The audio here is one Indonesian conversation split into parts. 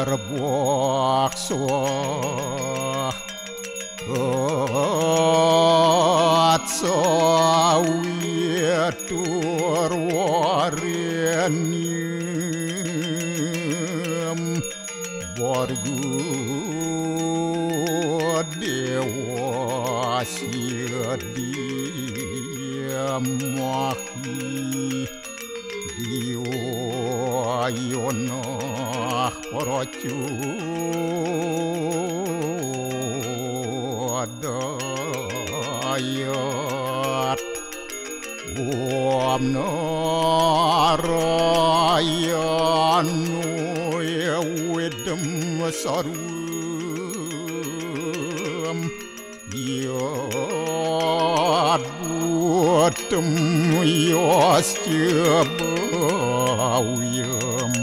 berbakso at sawit turwarenium borgu dewa sidiamahi Diwayonah paracu adayat Om narayanu ewedem sarum yad buatem yasjabawiyam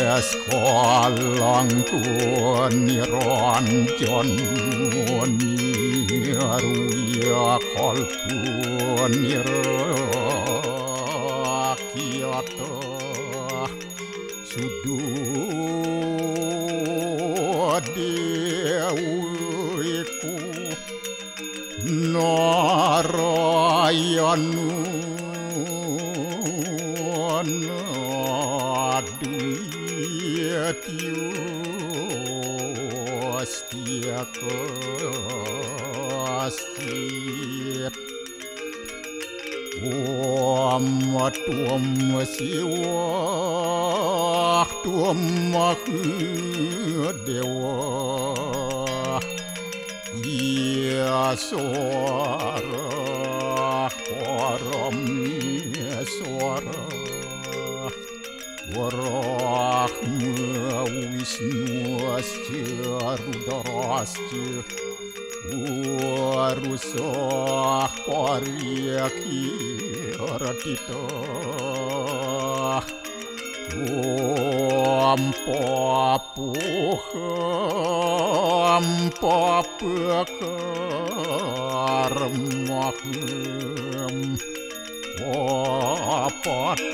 Neskalang niranjan niruya kalpun nirakyata sududewiku narayanu Astia Tuam siwa Tuam dewa Ia suara Param suara Warahma Wisnu asca Rudrasca Warusah Paryakiratita Om Papuham Papakarmaham Papatnya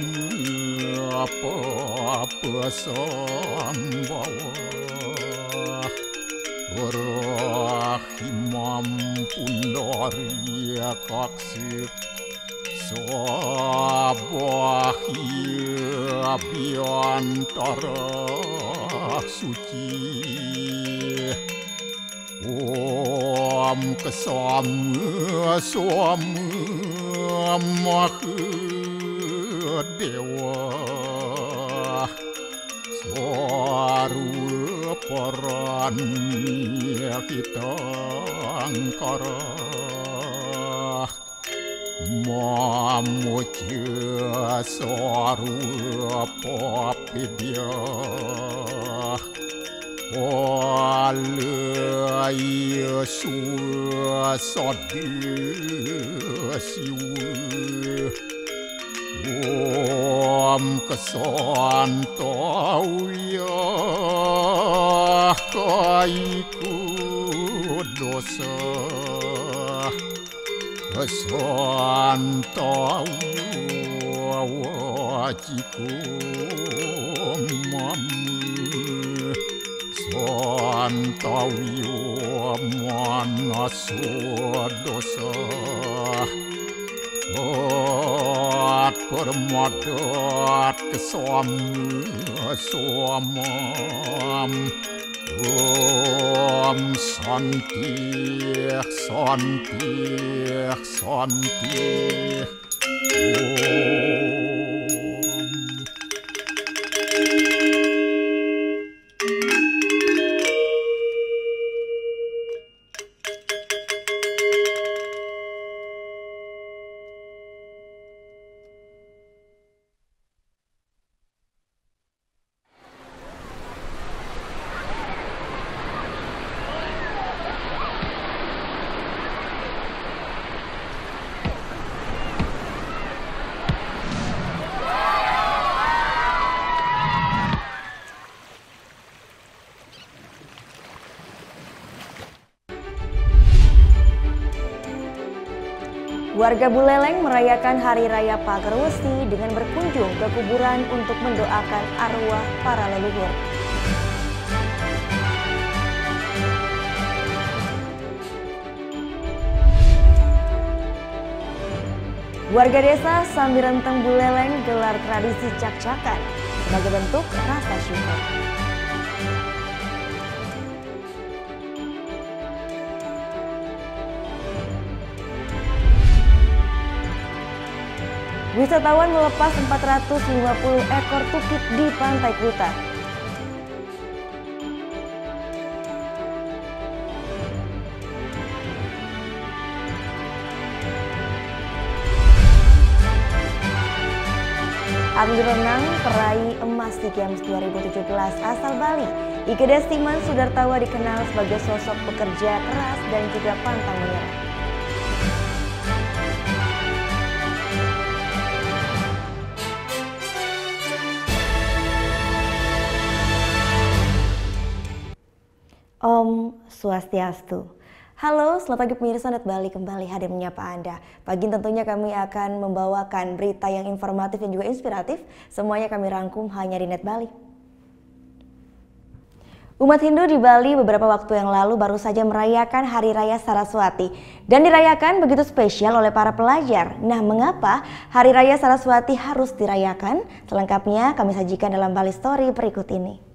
Papasambhawa Rahimam Pundarya Kaksir Sabahya Biantara Suci Om Kesama Sama Mahadewa Swaru Paranya kita angkara Mamuja Swaru Papidya Walaya Suasadya Siwa Om Kesantawya Kaiku dosa Kesantawya Wajiku Mamu Santawya Manaswa dosa At permadat kesamam Om Santi Om Warga Buleleng merayakan Hari Raya Pagerwesi dengan berkunjung ke kuburan untuk mendoakan arwah para leluhur. Warga desa Sambirenteng Buleleng gelar tradisi cak-cakan sebagai bentuk rasa syukur. Wisatawan melepas 450 ekor tukik di Pantai Kuta. Atlet renang peraih emas SEA Games 2017 asal Bali, Ike Destiman Sudartawa dikenal sebagai sosok pekerja keras dan juga pantang menyerah. Om Swastiastu. Halo, selamat pagi pemirsa Net Bali kembali hadir menyapa Anda. Pagi tentunya kami akan membawakan berita yang informatif dan juga inspiratif. Semuanya kami rangkum hanya di Net Bali. Umat Hindu di Bali beberapa waktu yang lalu baru saja merayakan Hari Raya Saraswati. Dan dirayakan begitu spesial oleh para pelajar. Nah, mengapa Hari Raya Saraswati harus dirayakan? Selengkapnya kami sajikan dalam Bali Story berikut ini.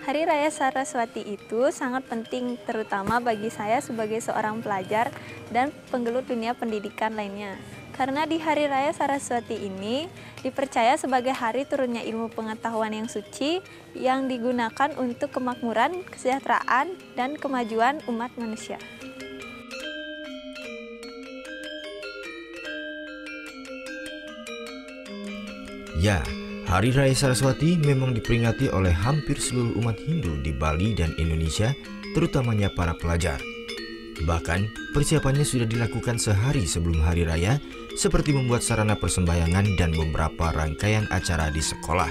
Hari Raya Saraswati itu sangat penting terutama bagi saya sebagai seorang pelajar dan penggelut dunia pendidikan lainnya. Karena di Hari Raya Saraswati ini dipercaya sebagai hari turunnya ilmu pengetahuan yang suci yang digunakan untuk kemakmuran, kesejahteraan, dan kemajuan umat manusia. Ya, Hari Raya Saraswati memang diperingati oleh hampir seluruh umat Hindu di Bali dan Indonesia, terutamanya para pelajar. Bahkan, persiapannya sudah dilakukan sehari sebelum Hari Raya, seperti membuat sarana persembahyangan dan beberapa rangkaian acara di sekolah.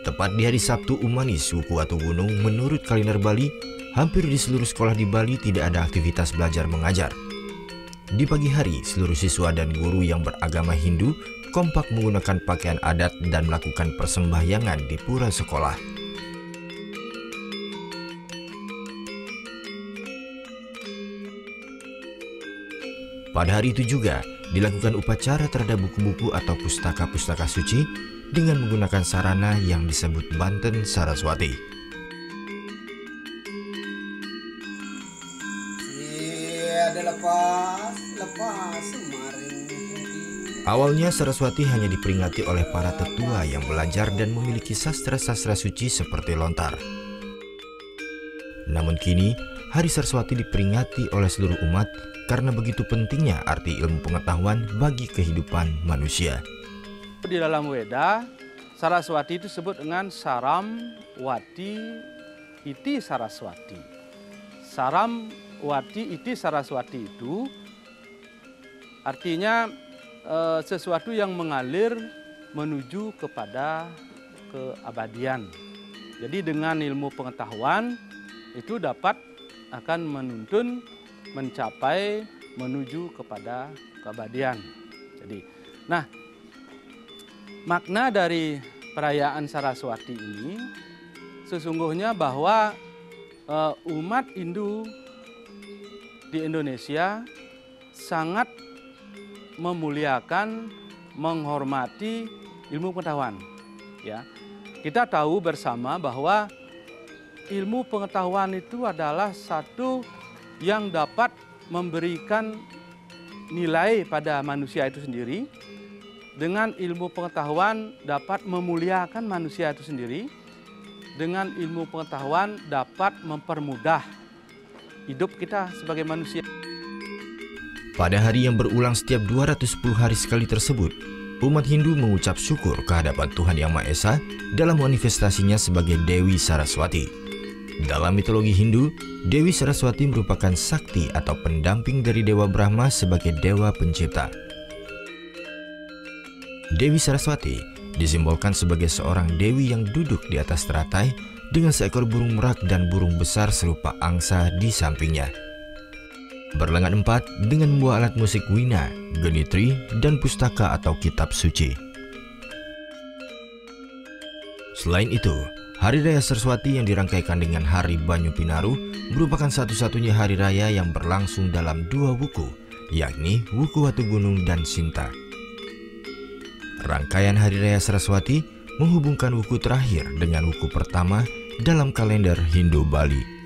Tepat di hari Sabtu Umanis Suku Watu Gunung, menurut kalender Bali, hampir di seluruh sekolah di Bali tidak ada aktivitas belajar mengajar. Di pagi hari, seluruh siswa dan guru yang beragama Hindu kompak menggunakan pakaian adat dan melakukan persembahyangan di pura sekolah. Pada hari itu juga dilakukan upacara terhadap buku-buku atau pustaka-pustaka suci dengan menggunakan sarana yang disebut Banten Saraswati. Awalnya Saraswati hanya diperingati oleh para tetua yang belajar dan memiliki sastra-sastra suci seperti lontar. Namun kini, Hari Saraswati diperingati oleh seluruh umat karena begitu pentingnya arti ilmu pengetahuan bagi kehidupan manusia. Di dalam Weda, Saraswati itu disebut dengan Saram Wati Iti Saraswati. Saram Wati Iti Saraswati itu artinya sesuatu yang mengalir menuju kepada keabadian. Jadi dengan ilmu pengetahuan itu akan menuntun mencapai menuju kepada keabadian. Jadi, nah makna dari perayaan Saraswati ini sesungguhnya bahwa umat Hindu di Indonesia sangat memuliakan, menghormati ilmu pengetahuan. Ya, kita tahu bersama bahwa ilmu pengetahuan itu adalah satu yang dapat memberikan nilai pada manusia itu sendiri. Dengan ilmu pengetahuan dapat memuliakan manusia itu sendiri. Dengan ilmu pengetahuan dapat mempermudah hidup kita sebagai manusia. Pada hari yang berulang setiap 210 hari sekali tersebut, umat Hindu mengucap syukur kehadapan Tuhan Yang Maha Esa dalam manifestasinya sebagai Dewi Saraswati. Dalam mitologi Hindu, Dewi Saraswati merupakan sakti atau pendamping dari Dewa Brahma sebagai Dewa Pencipta. Dewi Saraswati disimbolkan sebagai seorang dewi yang duduk di atas teratai dengan seekor burung merak dan burung besar serupa angsa di sampingnya. Berlengan 4 dengan membawa alat musik wina, genitri, dan pustaka atau kitab suci. Selain itu, Hari Raya Saraswati yang dirangkaikan dengan Hari Banyu Pinaru merupakan satu-satunya hari raya yang berlangsung dalam 2 wuku, yakni Wuku Watu Gunung dan Sinta. Rangkaian Hari Raya Saraswati menghubungkan wuku terakhir dengan wuku pertama dalam kalender Hindu Bali.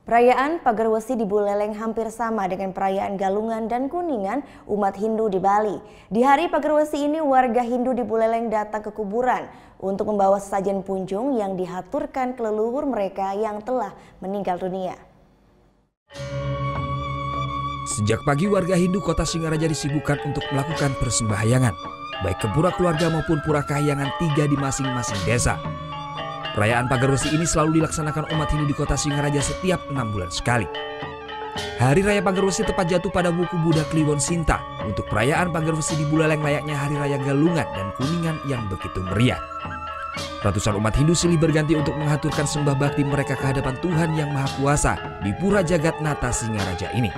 Perayaan Pagar Wesi di Buleleng hampir sama dengan perayaan Galungan dan Kuningan umat Hindu di Bali. Di hari Pagar Wesi ini warga Hindu di Buleleng datang ke kuburan untuk membawa sesajen punjung yang dihaturkan ke leluhur mereka yang telah meninggal dunia. Sejak pagi warga Hindu Kota Singaraja disibukkan untuk melakukan persembahyangan, baik ke pura keluarga maupun pura kahyangan 3 di masing-masing desa. Perayaan Pagar Wesi ini selalu dilaksanakan umat Hindu di Kota Singaraja setiap 6 bulan sekali. Hari Raya Pagar Wesi tepat jatuh pada wuku Buddha Kliwon Sinta. Untuk perayaan Pagar Wesi di Buleleng layaknya Hari Raya Galungan dan Kuningan yang begitu meriah. Ratusan umat Hindu silih berganti untuk mengaturkan sembah bakti mereka ke hadapan Tuhan Yang Maha Kuasa di Pura Jagat Nata Singaraja ini.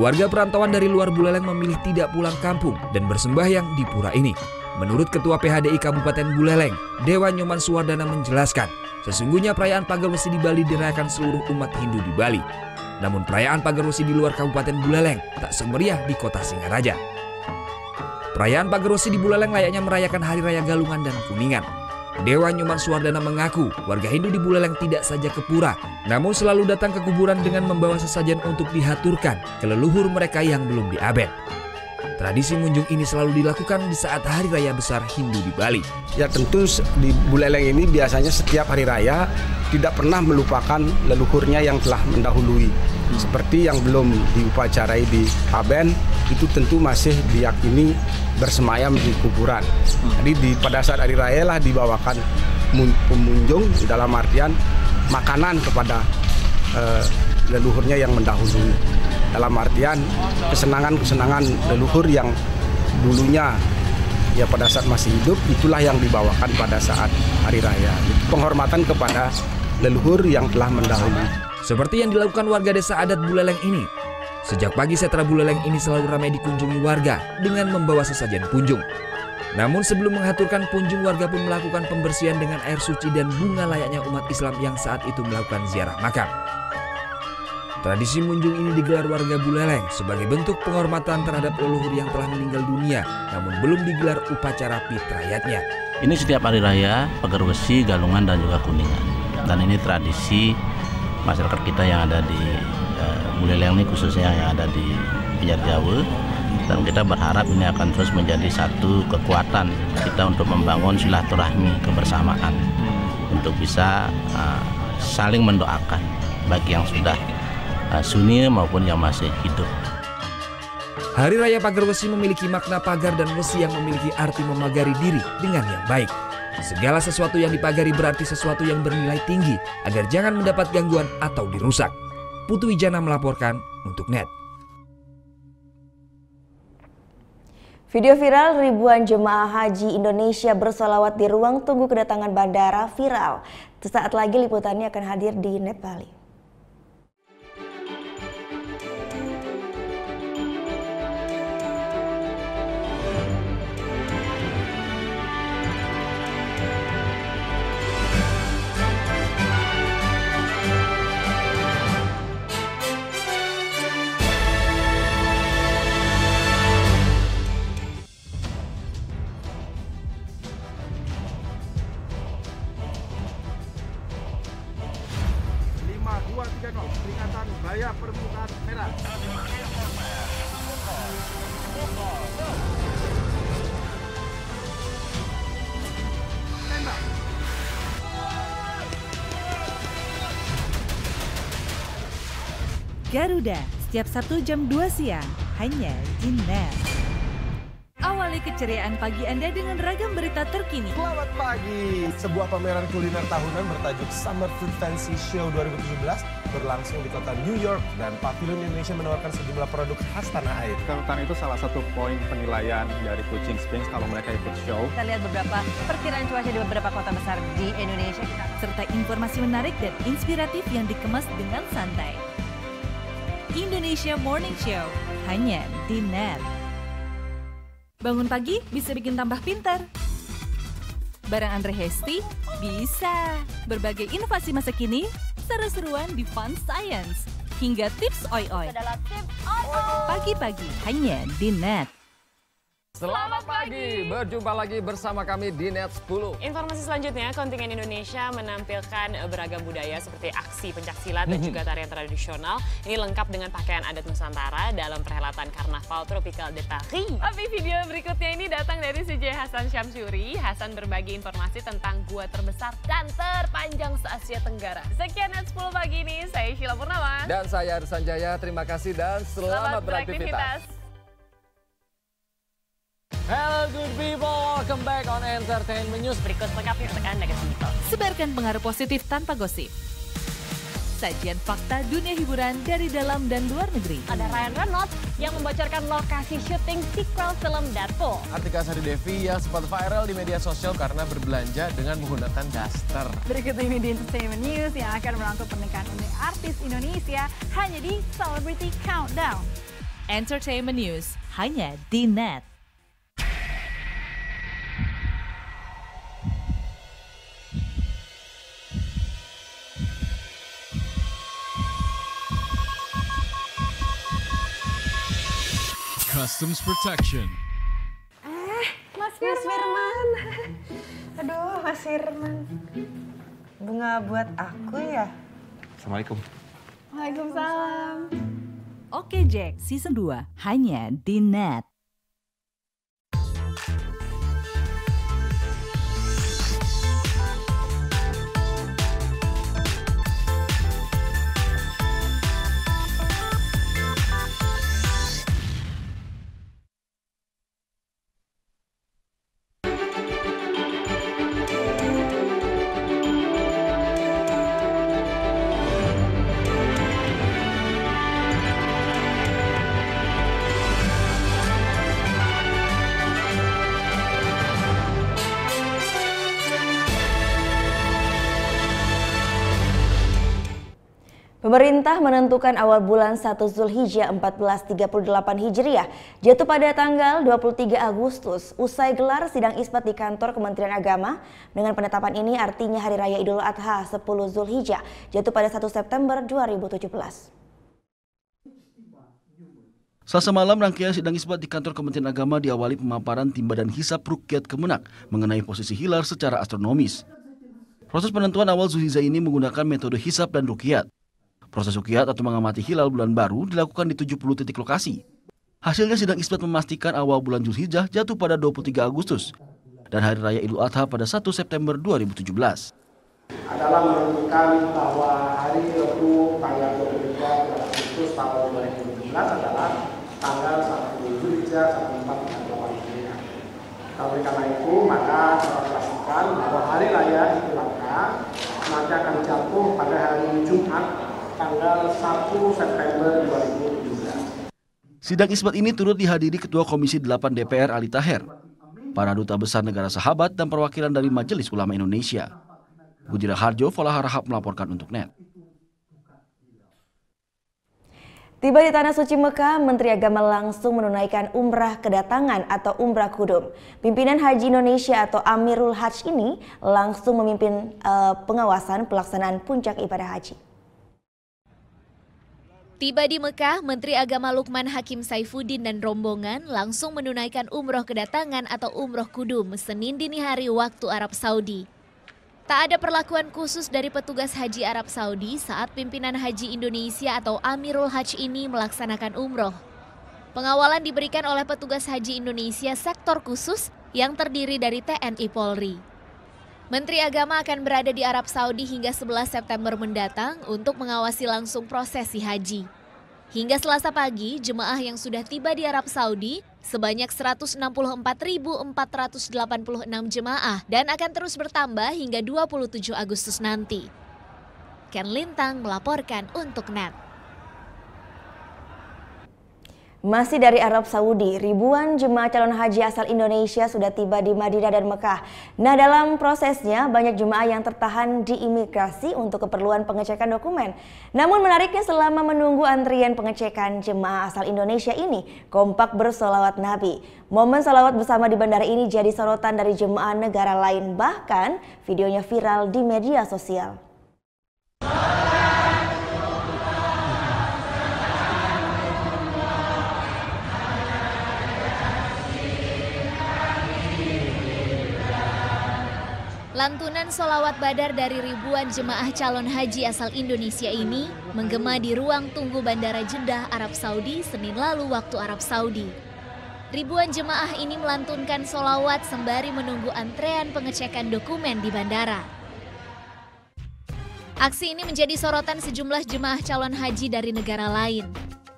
Warga perantauan dari luar Buleleng memilih tidak pulang kampung dan bersembahyang di pura ini. Menurut Ketua PHDI Kabupaten Buleleng, Dewa Nyoman Suwardana menjelaskan, sesungguhnya perayaan Pagar Wesi di Bali dirayakan seluruh umat Hindu di Bali. Namun perayaan Pagar Wesi di luar Kabupaten Buleleng tak semeriah di Kota Singaraja. Perayaan Pagar Wesi di Buleleng layaknya merayakan Hari Raya Galungan dan Kuningan. Dewa Nyoman Suwardana mengaku warga Hindu di Buleleng tidak saja ke pura, namun selalu datang ke kuburan dengan membawa sesajen untuk dihaturkan ke leluhur mereka yang belum diaben. Tradisi munjung ini selalu dilakukan di saat Hari Raya Besar Hindu di Bali. Ya tentu di Buleleng ini biasanya setiap hari raya tidak pernah melupakan leluhurnya yang telah mendahului. Seperti yang belum diupacarai di Aben, itu tentu masih diyakini bersemayam di kuburan. Jadi pada saat hari raya lah dibawakan pemunjung dalam artian makanan kepada leluhurnya yang mendahului. Dalam artian kesenangan-kesenangan leluhur yang dulunya ya pada saat masih hidup, itulah yang dibawakan pada saat hari raya. Penghormatan kepada leluhur yang telah mendahului. Seperti yang dilakukan warga desa adat Buleleng ini. Sejak pagi sentra Buleleng ini selalu ramai dikunjungi warga dengan membawa sesajen punjung. Namun sebelum mengaturkan punjung, warga pun melakukan pembersihan dengan air suci dan bunga layaknya umat Islam yang saat itu melakukan ziarah makam. Tradisi munjung ini digelar warga Buleleng sebagai bentuk penghormatan terhadap leluhur yang telah meninggal dunia, namun belum digelar upacara pitrayatnya. Ini setiap hari raya Pagar Wesi, Galungan, dan juga Kuningan. Dan ini tradisi masyarakat kita yang ada di Buleleng ini, khususnya yang ada di Pinjar Jawa. Dan kita berharap ini akan terus menjadi satu kekuatan kita untuk membangun silaturahmi kebersamaan, untuk bisa saling mendoakan bagi yang sudah sunyi maupun yang masih hidup. Hari Raya Pagar Wesi memiliki makna pagar dan wesi yang memiliki arti memagari diri dengan yang baik. Segala sesuatu yang dipagari berarti sesuatu yang bernilai tinggi agar jangan mendapat gangguan atau dirusak. Putu Wijana melaporkan untuk NET. Video viral ribuan jemaah haji Indonesia bersolawat di ruang tunggu kedatangan bandara viral. Sesaat lagi liputannya akan hadir di NET Bali. peringatan bahaya permukaan merah. Tembak. Garuda, setiap Sabtu jam 2 siang, hanya di NET. Awali keceriaan pagi Anda dengan ragam berita terkini. Selamat pagi. Sebuah pameran kuliner tahunan bertajuk Summer Food Fancy Show 2017 berlangsung di kota New York dan Pavilion Indonesia menawarkan sejumlah produk khas tanah air. Kerutan itu salah satu poin penilaian dari Kuching Springs kalau mereka ikut show. Kita lihat beberapa perkiraan cuaca di beberapa kota besar di Indonesia. Serta informasi menarik dan inspiratif yang dikemas dengan santai. Indonesia Morning Show, hanya di NET. Bangun pagi bisa bikin tambah pintar. Bareng Andre Hesti, bisa. Berbagai inovasi masa kini, seru-seruan di Fun Science. Hingga tips oi-oi. Pagi-pagi, hanya di NET. Selamat pagi, berjumpa lagi bersama kami di NET 10. Informasi selanjutnya, kontingen Indonesia menampilkan beragam budaya seperti aksi pencaksilat dan juga tarian tradisional. Ini lengkap dengan pakaian adat Nusantara dalam perhelatan Karnaval Tropical de Paris. Tapi video berikutnya ini datang dari CJ Hasan Syamsuri. Hasan berbagi informasi tentang gua terbesar dan terpanjang se-Asia Tenggara. Sekian NET 10 pagi ini, saya Sheila Purnama. Dan saya Arsan Jaya, terima kasih dan selamat beraktivitas. Hello good people, welcome back on Entertainment News. Berikut lengkapnya untuk Anda kita. Sebarkan pengaruh positif tanpa gosip. Sajian fakta dunia hiburan dari dalam dan luar negeri. Ada Ryan Reynolds yang membocorkan lokasi syuting sequel film Deadpool. Artika Sari Devi yang sempat viral di media sosial karena berbelanja dengan menggunakan daster. Berikut ini di Entertainment News yang akan merangkum pernikahan unik artis Indonesia hanya di Celebrity Countdown. Entertainment News, hanya di NET. Customs Protection. Mas Firman. Aduh, Mas Firman. Bunga buat aku ya? Assalamualaikum. Waalaikumsalam. Oke Jack, Season 2, hanya di NET. Pemerintah menentukan awal bulan 1 Zulhijjah 1438 Hijriah jatuh pada tanggal 23 Agustus usai gelar sidang isbat di kantor Kementerian Agama. Dengan penetapan ini artinya Hari Raya Idul Adha 10 Zulhijjah jatuh pada 1 September 2017. Selasa malam, rangkaian sidang isbat di kantor Kementerian Agama diawali pemaparan timba dan hisab Ruqyat Kemenak mengenai posisi hilal secara astronomis. Proses penentuan awal Zulhijjah ini menggunakan metode hisab dan ruqyat. Proses ruqyat atau mengamati hilal bulan baru dilakukan di 70 titik lokasi. Hasilnya sidang isbat memastikan awal bulan Zulhijjah jatuh pada 23 Agustus dan Hari Raya Idul Adha pada 1 September 2017. Adalah menentukan bahwa hari Rabu tanggal 23 Agustus tahun 2017 adalah tanggal 1 Zulhijjah 1438 Hijriah. Oleh karena itu, maka saya pastikan bahwa Hari Raya Idul Adha nanti akan jatuh pada hari Jumat tanggal 1 September 2017. Sidang isbat ini turut dihadiri Ketua Komisi 8 DPR Ali Taher, para duta besar negara sahabat dan perwakilan dari Majelis Ulama Indonesia. Budi Raharjo, Falah Rahab melaporkan untuk NET. Tiba di Tanah Suci Mekah, Menteri Agama langsung menunaikan umrah kedatangan atau umrah kudum. Pimpinan Haji Indonesia atau Amirul Hajj ini langsung memimpin pengawasan pelaksanaan puncak ibadah haji. Tiba di Mekah, Menteri Agama Lukman Hakim Saifuddin dan rombongan langsung menunaikan umroh kedatangan atau umroh kudum Senin dini hari waktu Arab Saudi. Tak ada perlakuan khusus dari petugas haji Arab Saudi saat pimpinan haji Indonesia atau Amirul Hajj ini melaksanakan umroh. Pengawalan diberikan oleh petugas haji Indonesia sektor khusus yang terdiri dari TNI Polri. Menteri Agama akan berada di Arab Saudi hingga 11 September mendatang untuk mengawasi langsung prosesi haji. Hingga Selasa pagi, jemaah yang sudah tiba di Arab Saudi sebanyak 164.486 jemaah dan akan terus bertambah hingga 27 Agustus nanti. Ken Lintang melaporkan untuk NET. Masih dari Arab Saudi, ribuan jemaah calon haji asal Indonesia sudah tiba di Madinah dan Mekah. Nah, dalam prosesnya banyak jemaah yang tertahan di imigrasi untuk keperluan pengecekan dokumen. Namun menariknya selama menunggu antrian pengecekan, jemaah asal Indonesia ini kompak bersolawat Nabi. Momen solawat bersama di bandara ini jadi sorotan dari jemaah negara lain. Bahkan videonya viral di media sosial. Lantunan solawat badar dari ribuan jemaah calon haji asal Indonesia ini menggema di ruang tunggu Bandara Jeddah, Arab Saudi, Senin lalu waktu Arab Saudi. Ribuan jemaah ini melantunkan solawat sembari menunggu antrean pengecekan dokumen di bandara. Aksi ini menjadi sorotan sejumlah jemaah calon haji dari negara lain.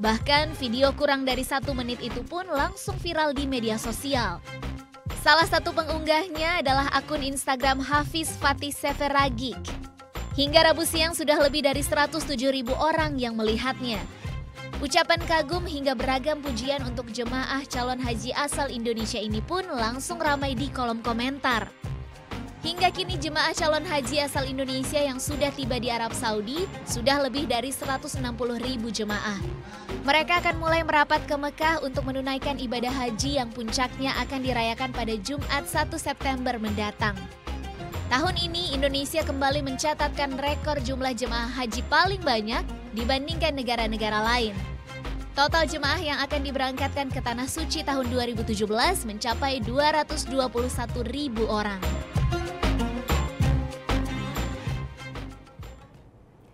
Bahkan video kurang dari 1 menit itu pun langsung viral di media sosial. Salah satu pengunggahnya adalah akun Instagram Hafiz Fatih Seferagik. Hingga Rabu siang sudah lebih dari 107.000 orang yang melihatnya. Ucapan kagum hingga beragam pujian untuk jemaah calon haji asal Indonesia ini pun langsung ramai di kolom komentar. Hingga kini jemaah calon haji asal Indonesia yang sudah tiba di Arab Saudi sudah lebih dari 160.000 jemaah. Mereka akan mulai merapat ke Mekah untuk menunaikan ibadah haji yang puncaknya akan dirayakan pada Jumat 1 September mendatang. Tahun ini Indonesia kembali mencatatkan rekor jumlah jemaah haji paling banyak dibandingkan negara-negara lain. Total jemaah yang akan diberangkatkan ke Tanah Suci tahun 2017 mencapai 221.000 orang.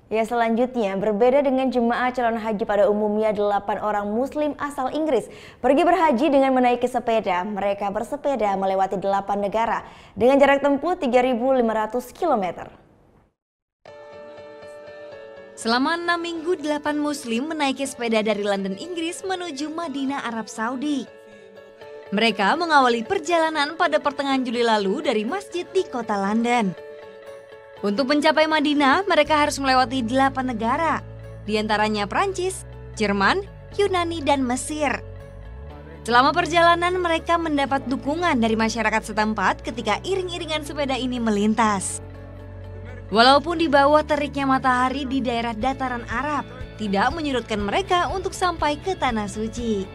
Ya, selanjutnya berbeda dengan jemaah calon haji pada umumnya 8 orang muslim asal Inggris pergi berhaji dengan menaiki sepeda. Mereka bersepeda melewati 8 negara dengan jarak tempuh 3.500 km. Selama 6 minggu 8 muslim menaiki sepeda dari London, Inggris menuju Madinah, Arab Saudi. Mereka mengawali perjalanan pada pertengahan Juli lalu dari masjid di kota London. Untuk mencapai Madinah, mereka harus melewati 8 negara, diantaranya Prancis, Jerman, Yunani, dan Mesir. Selama perjalanan, mereka mendapat dukungan dari masyarakat setempat ketika iring-iringan sepeda ini melintas. Walaupun di bawah teriknya matahari di daerah dataran Arab, tidak menyurutkan mereka untuk sampai ke Tanah Suci.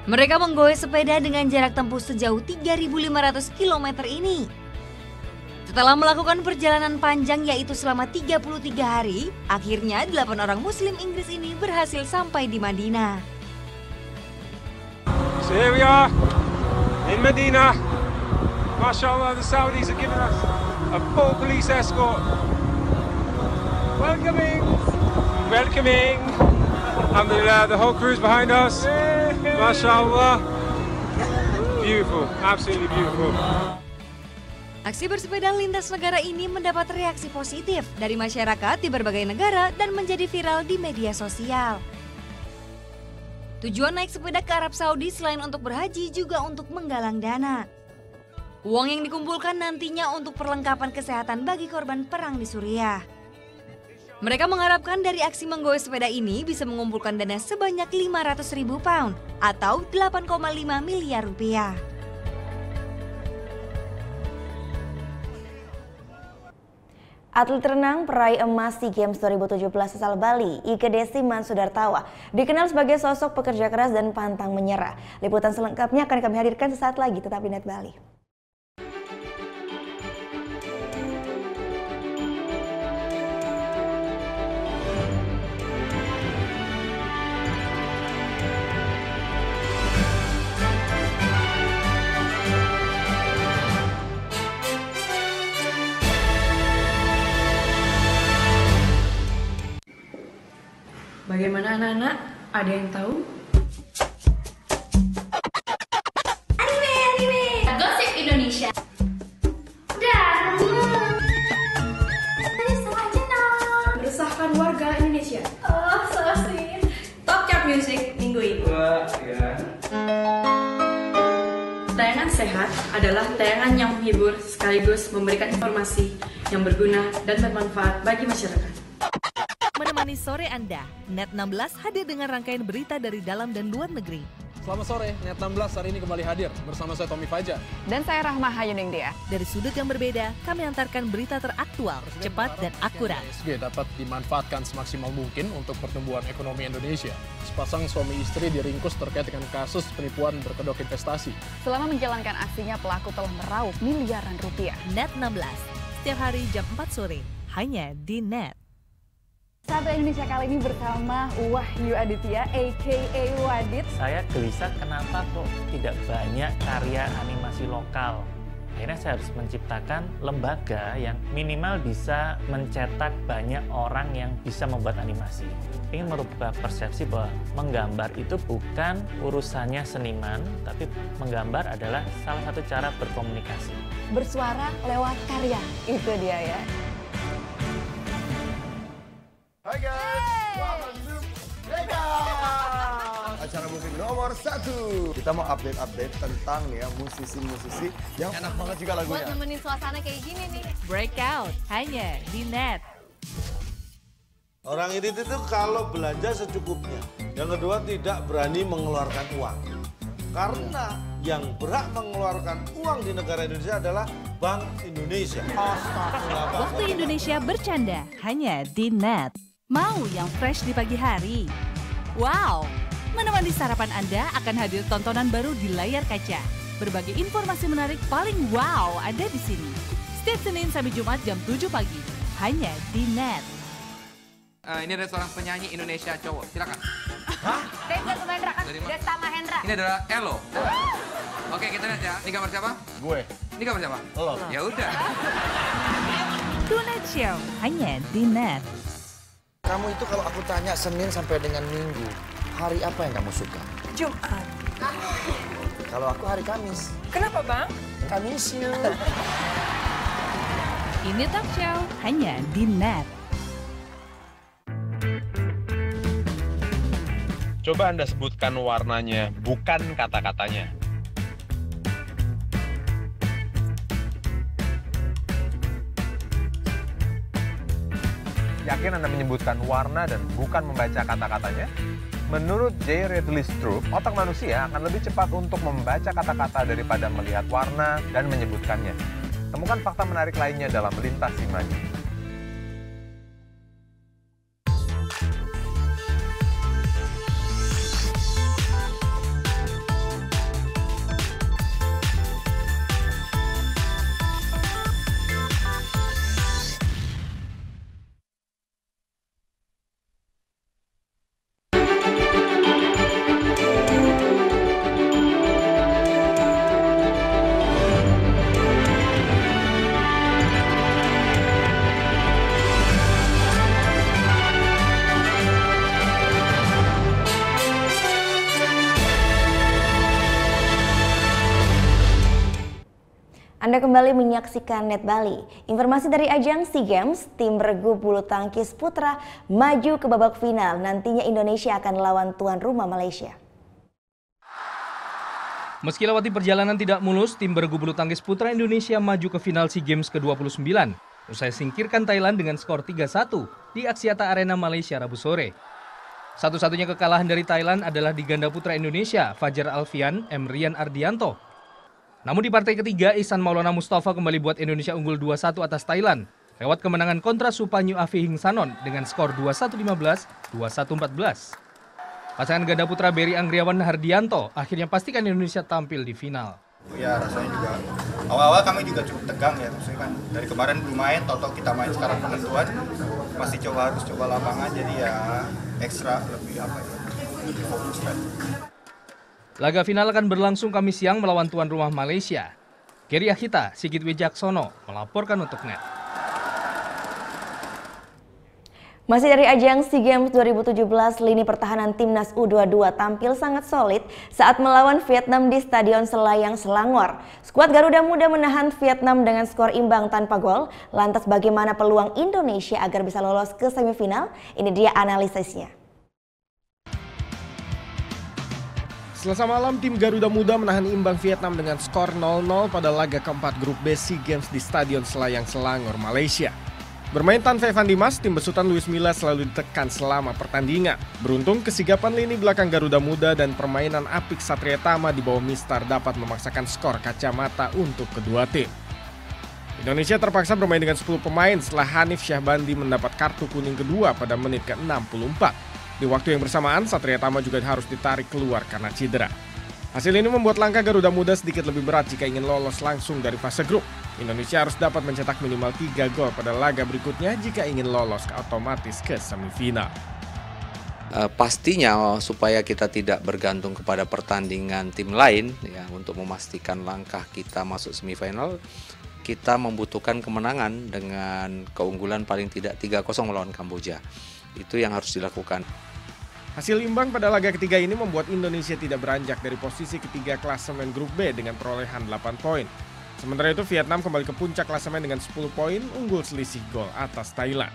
Mereka menggoyah sepeda dengan jarak tempuh sejauh 3.500 km ini. Setelah melakukan perjalanan panjang yaitu selama 33 hari, akhirnya 8 orang muslim Inggris ini berhasil sampai di Madinah. So here we are in Medina. MashaAllah, the Saudis are giving us a full police escort. Welcoming. Alhamdulillah, the whole crew's behind us. MashaAllah. Beautiful, absolutely beautiful. Aksi bersepeda lintas negara ini mendapat reaksi positif dari masyarakat di berbagai negara dan menjadi viral di media sosial. Tujuan naik sepeda ke Arab Saudi selain untuk berhaji juga untuk menggalang dana. Uang yang dikumpulkan nantinya untuk perlengkapan kesehatan bagi korban perang di Suriah. Mereka mengharapkan dari aksi menggoyah sepeda ini bisa mengumpulkan dana sebanyak 500.000 pound atau 8,5 miliar rupiah. Atlet renang peraih emas SEA Games 2017 asal Bali, Ike Desiman Sudartawa, dikenal sebagai sosok pekerja keras dan pantang menyerah. Liputan selengkapnya akan kami hadirkan sesaat lagi, tetap di Net Bali. Bagaimana anak-anak? Ada yang tahu? Anime. Gosip Indonesia. Meresahkan warga Indonesia. Oh, so sweet. Top Chart Music minggu ini. Tayangan sehat adalah tayangan yang menghibur sekaligus memberikan informasi yang berguna dan bermanfaat bagi masyarakat. Menemani sore Anda, Net 16 hadir dengan rangkaian berita dari dalam dan luar negeri. Selamat sore, Net 16 hari ini kembali hadir bersama saya Tommy Fajar. Dan saya Rahma Hayuningdia. Dari sudut yang berbeda, kami antarkan berita teraktual, cepat dan akurat. ISG dapat dimanfaatkan semaksimal mungkin untuk pertumbuhan ekonomi Indonesia. Sepasang suami istri diringkus terkait dengan kasus penipuan berkedok investasi. Selama menjalankan aksinya, pelaku telah meraup miliaran rupiah. Net 16, setiap hari jam 4 sore, hanya di Net. Sahabat Indonesia kali ini bersama Wahyu Aditya, a.k.a. Wadit. Saya gelisah kenapa kok tidak banyak karya animasi lokal. Akhirnya saya harus menciptakan lembaga yang minimal bisa mencetak banyak orang yang bisa membuat animasi. Ingin merubah persepsi bahwa menggambar itu bukan urusannya seniman, tapi menggambar adalah salah satu cara berkomunikasi. Bersuara lewat karya, itu dia ya. Hai guys, welcome to Mega acara musik nomor 1. Kita mau update tentang nih ya musisi-musisi yang enak banget juga lagunya. Buat nemenin suasana kayak gini nih. Breakout, hanya di Net. Orang ini tuh kalau belanja secukupnya. Yang kedua tidak berani mengeluarkan uang. Karena yang berhak mengeluarkan uang di negara Indonesia adalah Bank Indonesia. Waktu Indonesia bercanda, hanya di Net. Mau yang fresh di pagi hari? Wow! Menemani sarapan Anda akan hadir tontonan baru di layar kaca. Berbagai informasi menarik paling wow ada di sini. Setiap Senin sampai Jumat jam 7 pagi. Hanya di Net. Ini ada seorang penyanyi Indonesia cowok. Silakan. Hah? Desta Mahendra. Desta Mahendra. Ini adalah Elo. Oke, kita lihat ya. Ini gambar siapa? Gue. Ini gambar siapa? Lo. Ya udah. Tonight Show hanya di Net. Kamu itu kalau aku tanya Senin sampai dengan Minggu, hari apa yang kamu suka? Jumat. Kalau aku hari Kamis. Kenapa, Bang? Kamis you. Ini Talk Show hanya di Net. Coba Anda sebutkan warnanya, bukan kata-katanya. Yakin Anda menyebutkan warna dan bukan membaca kata-katanya? Menurut J. Ridley Stroop, otak manusia akan lebih cepat untuk membaca kata-kata daripada melihat warna dan menyebutkannya. Temukan fakta menarik lainnya dalam Lintas Imaji. Anda kembali menyaksikan Net Bali. Informasi dari ajang SEA Games, tim regu bulu tangkis putra maju ke babak final. Nantinya Indonesia akan lawan tuan rumah Malaysia. Meski lewati perjalanan tidak mulus, tim bergu bulu tangkis putra Indonesia maju ke final SEA Games ke-29. Usai singkirkan Thailand dengan skor 3-1 di Axiata Arena Malaysia Rabu sore. Satu-satunya kekalahan dari Thailand adalah di ganda putra Indonesia, Fajar Alfian, Rian Ardianto. Namun di partai ketiga, Ihsan Maulana Mustafa kembali buat Indonesia unggul 2-1 atas Thailand lewat kemenangan kontra Supanyu Afi Hingsanon dengan skor 2-1-15, 2-1-14. Pasangan ganda putra Berry Anggriawan Hardianto akhirnya pastikan Indonesia tampil di final. Ya rasanya juga awal-awal kami juga cukup tegang ya, maksudnya kan dari kemarin belum main, toto kita main sekarang penentuan, masih harus coba lapangan, jadi ya ekstra lebih fokus kan. Laga final akan berlangsung Kamis siang melawan tuan rumah Malaysia. Geri Ahita, Sigit Wijaksono melaporkan untuk Net. Masih dari ajang SEA Games 2017, lini pertahanan timnas U22 tampil sangat solid saat melawan Vietnam di Stadion Selayang Selangor. Skuad Garuda Muda menahan Vietnam dengan skor imbang tanpa gol. Lantas bagaimana peluang Indonesia agar bisa lolos ke semifinal? Ini dia analisisnya. Selasa malam, tim Garuda Muda menahan imbang Vietnam dengan skor 0-0 pada laga keempat grup B SEA Games di Stadion Selayang Selangor, Malaysia. Bermain tanpa Evan Dimas, tim besutan Luis Milla selalu ditekan selama pertandingan. Beruntung, kesigapan lini belakang Garuda Muda dan permainan apik Satria Tama di bawah Mistar dapat memaksakan skor kacamata untuk kedua tim. Indonesia terpaksa bermain dengan 10 pemain setelah Hanif Syahbandi mendapat kartu kuning kedua pada menit ke-64. Di waktu yang bersamaan, Satria Tama juga harus ditarik keluar karena cedera. Hasil ini membuat langkah Garuda Muda sedikit lebih berat jika ingin lolos langsung dari fase grup. Indonesia harus dapat mencetak minimal 3 gol pada laga berikutnya jika ingin lolos otomatis ke semifinal. Pastinya supaya kita tidak bergantung kepada pertandingan tim lain ya, untuk memastikan langkah kita masuk semifinal, kita membutuhkan kemenangan dengan keunggulan paling tidak 3-0 melawan Kamboja. Itu yang harus dilakukan. Hasil imbang pada laga ketiga ini membuat Indonesia tidak beranjak dari posisi ketiga klasemen grup B dengan perolehan 8 poin. Sementara itu Vietnam kembali ke puncak klasemen dengan 10 poin, unggul selisih gol atas Thailand.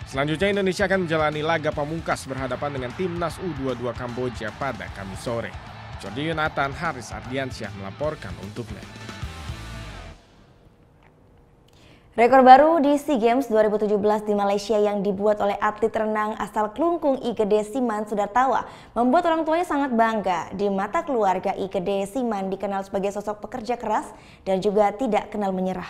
Selanjutnya Indonesia akan menjalani laga pamungkas berhadapan dengan timnas U22 Kamboja pada Kamis sore. Jordi Yunatan, Haris Ardiansyah melaporkan untuk NET. Rekor baru di SEA Games 2017 di Malaysia yang dibuat oleh atlet renang asal Kelungkung Igede Siman Sudartawa membuat orang tuanya sangat bangga. Di mata keluarga, Igede Siman dikenal sebagai sosok pekerja keras dan juga tidak kenal menyerah.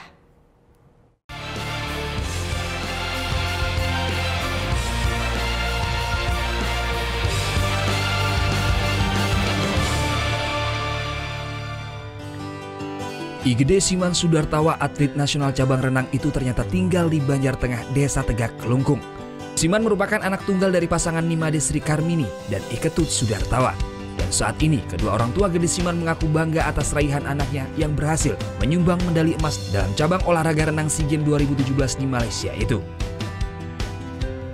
Igede Siman Sudartawa, atlet nasional cabang renang itu ternyata tinggal di Banjar Tengah, Desa Tegak, Kelungkung. Siman merupakan anak tunggal dari pasangan Nimade Sri Karmini dan Iketut Sudartawa. Dan saat ini, kedua orang tua Gede Siman mengaku bangga atas raihan anaknya yang berhasil menyumbang medali emas dalam cabang olahraga renang SEA Games 2017 di Malaysia itu.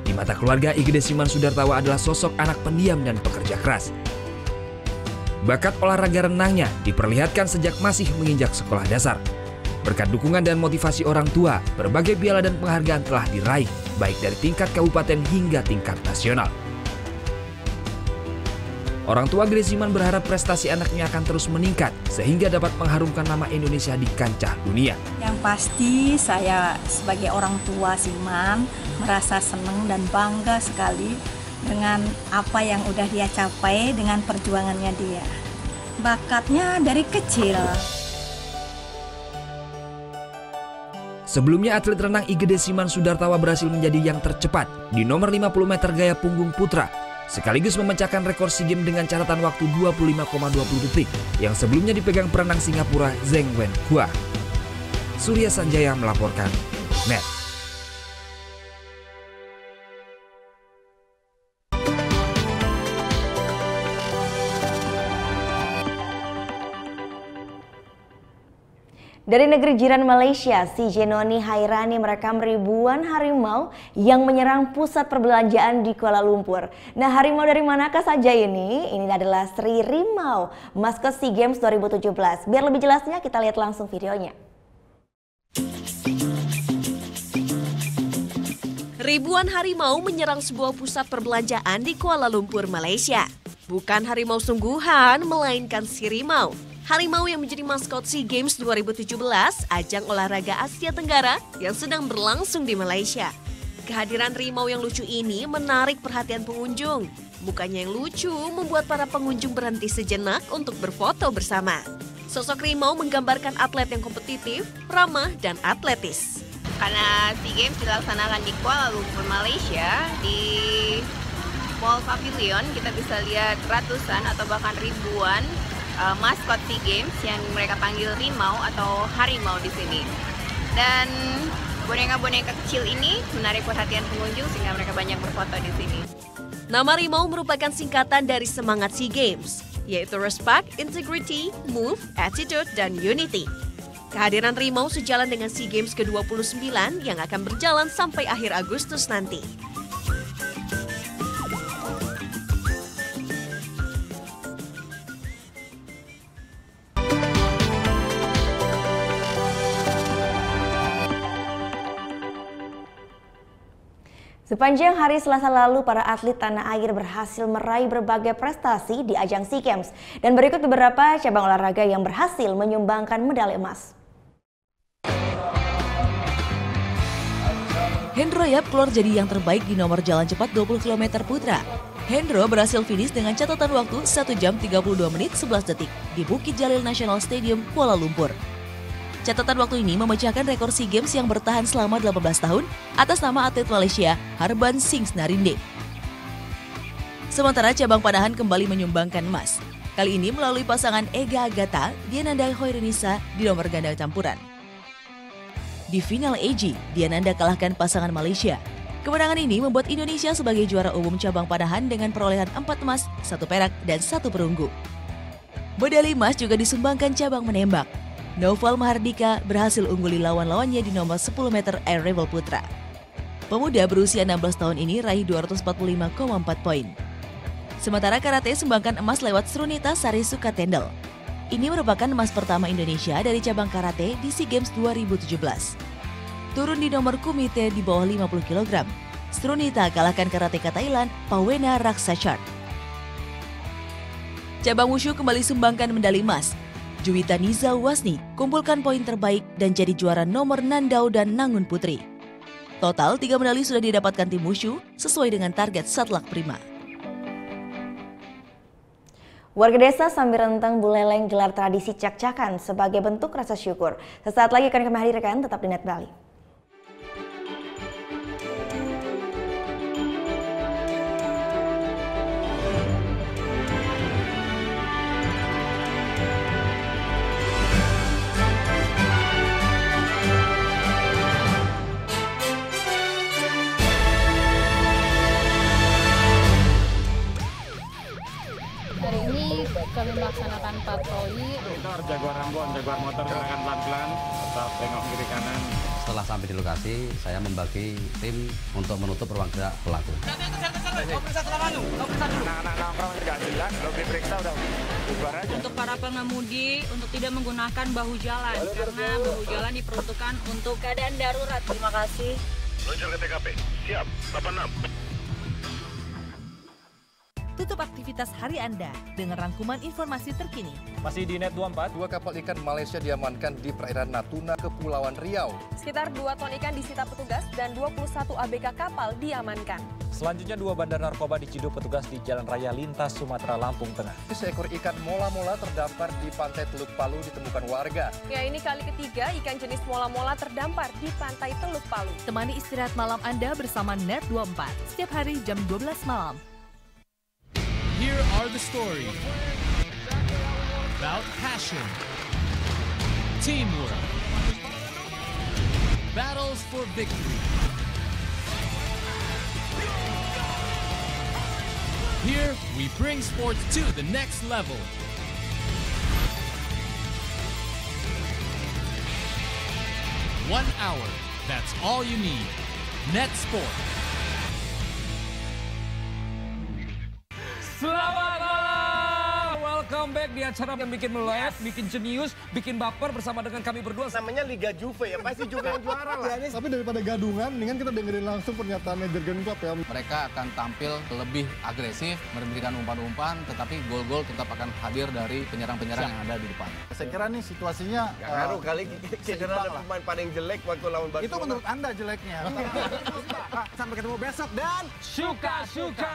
Di mata keluarga, Igede Siman Sudartawa adalah sosok anak pendiam dan pekerja keras. Bakat olahraga renangnya diperlihatkan sejak masih menginjak sekolah dasar. Berkat dukungan dan motivasi orang tua, berbagai piala dan penghargaan telah diraih, baik dari tingkat kabupaten hingga tingkat nasional. Orang tua Gede Siman berharap prestasi anaknya akan terus meningkat, sehingga dapat mengharumkan nama Indonesia di kancah dunia. Yang pasti saya sebagai orang tua Siman merasa senang dan bangga sekali dengan apa yang udah dia capai dengan perjuangannya dia. Bakatnya dari kecil. Sebelumnya atlet renang Igede Siman Sudartawa berhasil menjadi yang tercepat di nomor 50 meter gaya punggung putra, sekaligus memecahkan rekor SEA Games dengan catatan waktu 25,20 detik yang sebelumnya dipegang perenang Singapura Zheng Wen Hua. Surya Sanjaya melaporkan NET. Dari negeri jiran Malaysia, si Jenoni Hairani merekam ribuan harimau yang menyerang pusat perbelanjaan di Kuala Lumpur. Nah, harimau dari manakah saja ini? Ini adalah Sri Rimau, maskot SEA Games 2017. Biar lebih jelasnya, kita lihat langsung videonya. Ribuan harimau menyerang sebuah pusat perbelanjaan di Kuala Lumpur, Malaysia. Bukan harimau sungguhan, melainkan si Rimau. Harimau yang menjadi maskot SEA Games 2017, ajang olahraga Asia Tenggara yang sedang berlangsung di Malaysia. Kehadiran Rimau yang lucu ini menarik perhatian pengunjung. Mukanya yang lucu membuat para pengunjung berhenti sejenak untuk berfoto bersama. Sosok Rimau menggambarkan atlet yang kompetitif, ramah, dan atletis. Karena SEA Games dilaksanakan di Kuala Lumpur, Malaysia, di Mall Pavilion, kita bisa lihat ratusan atau bahkan ribuan maskot SEA Games yang mereka panggil Rimau atau harimau di sini. Dan boneka-boneka kecil ini menarik perhatian pengunjung sehingga mereka banyak berfoto di sini. Nama Rimau merupakan singkatan dari semangat SEA Games, yaitu Respect, Integrity, Move, Attitude, dan Unity. Kehadiran Rimau sejalan dengan SEA Games ke-29 yang akan berjalan sampai akhir Agustus nanti. Sepanjang hari Selasa lalu, para atlet tanah air berhasil meraih berbagai prestasi di ajang SEA Games. Dan berikut beberapa cabang olahraga yang berhasil menyumbangkan medali emas. Hendro Yap keluar jadi yang terbaik di nomor jalan cepat 20 km putra. Hendro berhasil finish dengan catatan waktu 1 jam 32 menit 11 detik di Bukit Jalil National Stadium, Kuala Lumpur. Catatan waktu ini memecahkan rekor SEA Games yang bertahan selama 18 tahun atas nama atlet Malaysia Harban Singh Narinde. Sementara cabang panahan kembali menyumbangkan emas. Kali ini melalui pasangan Ega Agatha, Diananda Hoironisa di nomor ganda campuran. Di final AG, Diananda kalahkan pasangan Malaysia. Kemenangan ini membuat Indonesia sebagai juara umum cabang panahan dengan perolehan 4 emas, 1 perak, dan 1 perunggu. Medali emas juga disumbangkan cabang menembak. Noval Mahardika berhasil ungguli lawan-lawannya di nomor 10 meter air rifle putra. Pemuda berusia 16 tahun ini raih 245,4 poin. Sementara karate sumbangkan emas lewat Srunita Sari Sukatendel. Ini merupakan emas pertama Indonesia dari cabang karate di SEA Games 2017. Turun di nomor kumite di bawah 50 kg, Srunita kalahkan karateka Thailand Pawena Raksachart. Cabang wushu kembali sumbangkan medali emas. Juwita Niza Wasni kumpulkan poin terbaik dan jadi juara nomor Nandau dan Nangun Putri. Total 3 medali sudah didapatkan tim wushu sesuai dengan target Satlak Prima. Warga desa Sambirenteng Buleleng gelar tradisi cak-cakan sebagai bentuk rasa syukur. Sesaat lagi akan kami hadirkan, tetap di Net Bali. Kami melaksanakan patroli. Jaguar Ambon, Jaguar motor silakan pelan-pelan, tetap tengok kiri kanan. Setelah sampai di lokasi, saya membagi tim untuk menutup ruang gerak pelaku. Untuk para pengemudi, untuk tidak menggunakan bahu jalan, karena bahu jalan diperuntukkan untuk keadaan darurat. Terima kasih. Meluncur ke TKP, siap, 86. Tutup aktivitas hari Anda dengan rangkuman informasi terkini. Masih di Net 24, 2 kapal ikan Malaysia diamankan di perairan Natuna, Kepulauan Riau. Sekitar 2 ton ikan disita petugas dan 21 ABK kapal diamankan. Selanjutnya 2 bandar narkoba diciduk petugas di Jalan Raya Lintas, Sumatera, Lampung Tengah. Seekor ikan mola-mola terdampar di pantai Teluk Palu ditemukan warga. Ya, ini kali ketiga ikan jenis mola-mola terdampar di pantai Teluk Palu. Temani istirahat malam Anda bersama Net 24 setiap hari jam 12 malam. Here are the stories about passion, teamwork, battles for victory. Here we bring sports to the next level. One hour, that's all you need. Net Sport. Selamat malam, welcome back di acara yang bikin melek, bikin jenius, bikin baper bersama dengan kami berdua. Namanya Liga Juve ya, pasti Juve yang juara lah. Tapi daripada gadungan, mendingan kita dengerin langsung pernyataannya Jurgen Klopp ya. Mereka akan tampil lebih agresif, memberikan umpan-umpan, tetapi gol-gol tetap akan hadir dari penyerang-penyerang yang ada di depan. Saya kira nih situasinya Gak ngaruh kali cedera ada pemain paling jelek waktu lawan Barcelona. itu menurut Anda jeleknya. Sampai ketemu besok dan suka-suka.